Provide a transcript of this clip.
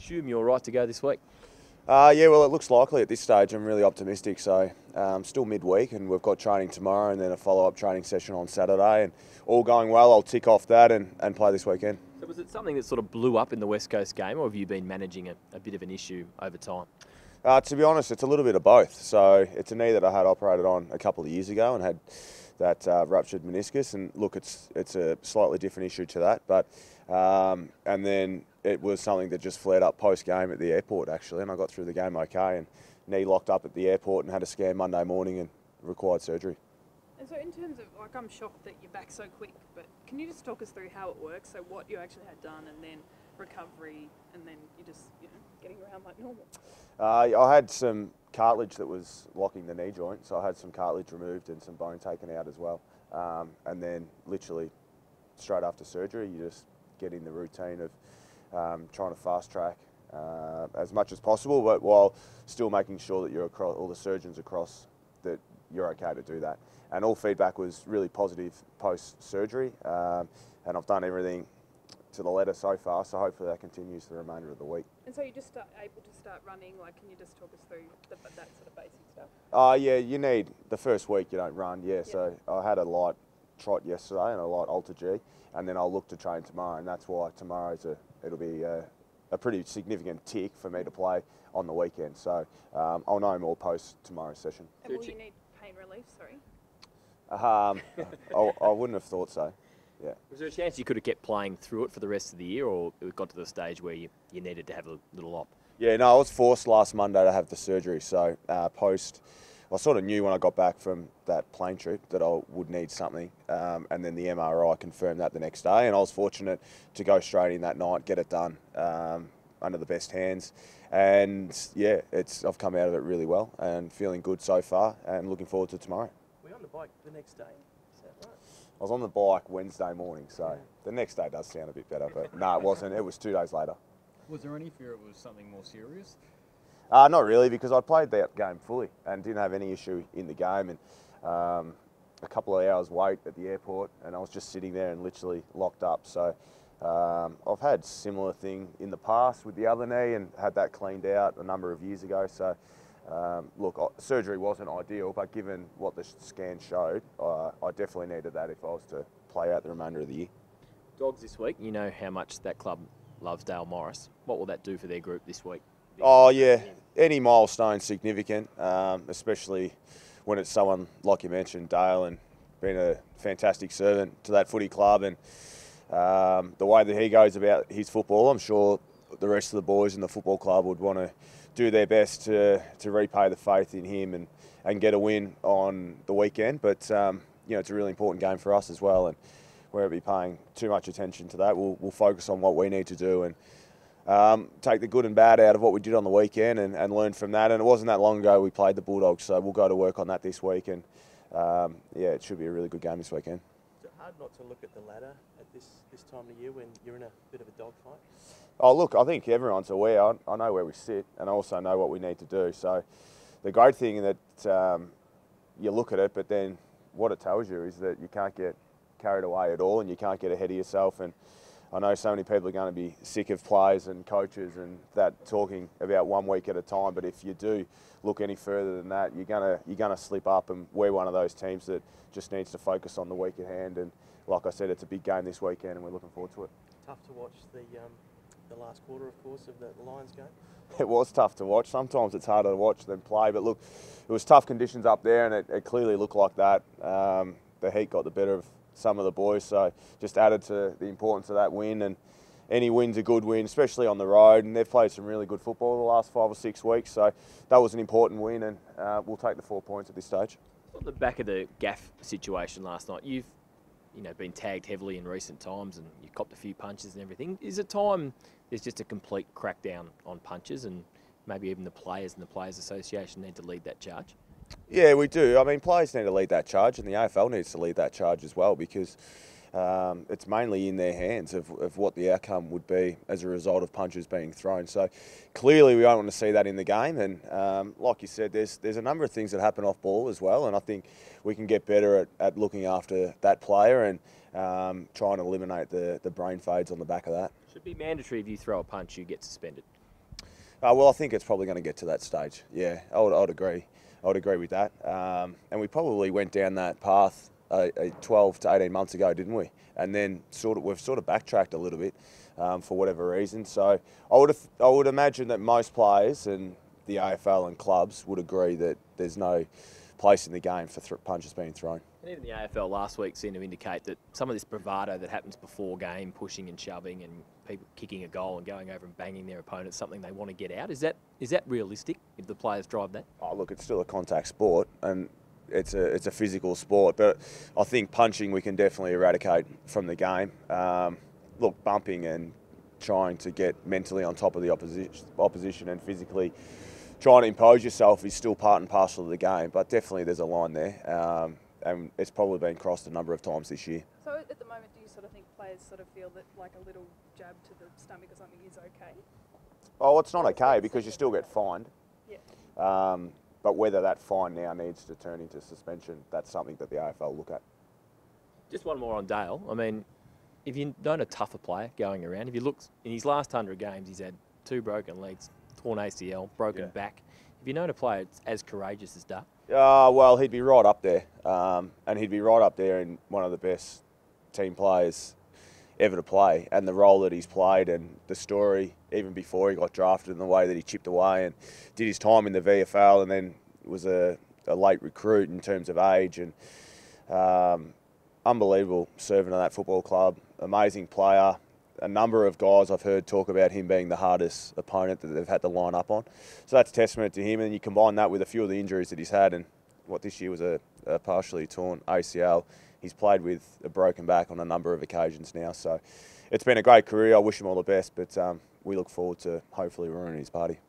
assume you're right to go this week? Yeah, well, it looks likely at this stage. I'm really optimistic. So, still midweek, and we've got training tomorrow, and then a follow-up training session on Saturday. And all going well, I'll tick off that and play this weekend. So was it something that sort of blew up in the West Coast game, or have you been managing a bit of an issue over time? To be honest, it's a little bit of both. So, it's a knee that I had operated on a couple of years ago and had that ruptured meniscus. And look, it's a slightly different issue to that, but and then it was something that just flared up post-game at the airport, actually, and I got through the game okay, and knee locked up at the airport and had a scan Monday morning and required surgery. And so in terms of, like, I'm shocked that you're back so quick, but can you just talk us through how it works? So what you actually had done, and then recovery, and then you just, getting around like normal? I had some cartilage that was locking the knee joint, so I had some cartilage removed and some bone taken out as well. And then literally straight after surgery, you just get in the routine of trying to fast track as much as possible, but while still making sure that you're across, all the surgeons across, that you're okay to do that. And all feedback was really positive post-surgery, and I've done everything to the letter so far, so hopefully that continues the remainder of the week. And so you're just able to start running, like, can you just talk us through that sort of basic stuff? Yeah, you need, the first week you don't run, so I had a light trot yesterday and a light Alter G, and then I'll look to train tomorrow, and that's why tomorrow's it'll be a pretty significant tick for me to play on the weekend. So I'll know more post tomorrow's session. And will you need pain relief, sorry? I wouldn't have thought so, yeah. Was there a chance you could have kept playing through it for the rest of the year, or it got to the stage where you needed to have a little op? Yeah, no, I was forced last Monday to have the surgery, so I sort of knew when I got back from that plane trip that I would need something, and then the MRI confirmed that the next day, and I was fortunate to go straight in that night, get it done under the best hands, and yeah, I've come out of it really well and feeling good so far, and looking forward to tomorrow. Were you on the bike the next day? Is that right? I was on the bike Wednesday morning, so the next day does sound a bit better, but no, it wasn't. It was 2 days later. Was there any fear it was something more serious? Not really, because I played that game fully and didn't have any issue in the game. And a couple of hours wait at the airport, and I was just sitting there and literally locked up. So I've had similar thing in the past with the other knee and had that cleaned out a number of years ago. So look, surgery wasn't ideal, but given what the scan showed, I definitely needed that if I was to play out the remainder of the year. Dogs this week, you know how much that club loves Dale Morris. What will that do for their group this week? Oh yeah, any milestone significant, especially when it's someone like you mentioned, Dale, and been a fantastic servant to that footy club, and the way that he goes about his football, I'm sure the rest of the boys in the football club would want to do their best to repay the faith in him and get a win on the weekend. But it's a really important game for us as well, and we won't be paying too much attention to that. We'll focus on what we need to do and take the good and bad out of what we did on the weekend and learn from that. And it wasn't that long ago we played the Bulldogs, so we'll go to work on that this week. And it should be a really good game this weekend. Is it hard not to look at the ladder at this time of year when you're in a bit of a dogfight? Oh look, I think everyone's aware. I know where we sit, and I also know what we need to do. So the great thing that you look at it, but then what it tells you is that you can't get carried away at all, and you can't get ahead of yourself. And I know so many people are going to be sick of players and coaches and that talking about 1 week at a time, but if you do look any further than that, you're gonna slip up, and we're one of those teams that just needs to focus on the week at hand. And like I said, it's a big game this weekend, and we're looking forward to it. Tough to watch the last quarter, of course, of the Lions game. It was tough to watch. Sometimes it's harder to watch than play, but look, it was tough conditions up there, and it clearly looked like that. The heat got the better of some of the boys, so just added to the importance of that win. And any win's a good win, especially on the road, and they've played some really good football the last 5 or 6 weeks, so that was an important win, and we'll take the 4 points at this stage. On the back of the gaff situation last night, you've been tagged heavily in recent times, and you copped a few punches and everything. Is it time there's just a complete crackdown on punches, and maybe even the players and the Players Association need to lead that charge? Yeah, we do. I mean, players need to lead that charge, and the AFL needs to lead that charge as well, because it's mainly in their hands of what the outcome would be as a result of punches being thrown. So clearly we don't want to see that in the game, and like you said, there's a number of things that happen off ball as well, and I think we can get better at looking after that player and trying to eliminate the brain fades on the back of that. Should be mandatory if you throw a punch, you get suspended. Well, I think it's probably going to get to that stage. Yeah, I'd agree. I'd agree with that. And we probably went down that path 12 to 18 months ago, didn't we? And then we've sort of backtracked a little bit for whatever reason. So I would imagine that most players and the AFL and clubs would agree that there's no place in the game for punches being thrown. And even the AFL last week seemed to indicate that some of this bravado that happens before game, pushing and shoving and people kicking a goal and going over and banging their opponent, something they want to get out. Is that realistic if the players drive that? Oh, look, it's still a contact sport and it's a physical sport, but I think punching we can definitely eradicate from the game. Look, bumping and trying to get mentally on top of the opposition and physically trying to impose yourself is still part and parcel of the game, but definitely there's a line there. And it's probably been crossed a number of times this year. So at the moment, do you sort of think players sort of feel that like a little jab to the stomach or something is okay? Oh, it's not okay because you still get fined. Yeah. But whether that fine now needs to turn into suspension, that's something that the AFL look at. Just one more on Dale. I mean, if you know a tougher player going around, if you look in his last 100 games, he's had 2 broken legs, torn ACL, broken back. If you know a player as courageous as Dale, well, he'd be right up there, and he'd be right up there in one of the best team players ever to play, and the role that he's played and the story, even before he got drafted, and the way that he chipped away and did his time in the VFL, and then was a late recruit in terms of age, and unbelievable servant of that football club, amazing player. A number of guys I've heard talk about him being the hardest opponent that they've had to line up on. So that's testament to him, and you combine that with a few of the injuries that he's had, and what this year was a partially torn ACL. He's played with a broken back on a number of occasions now. So it's been a great career. I wish him all the best, but we look forward to hopefully ruining his party.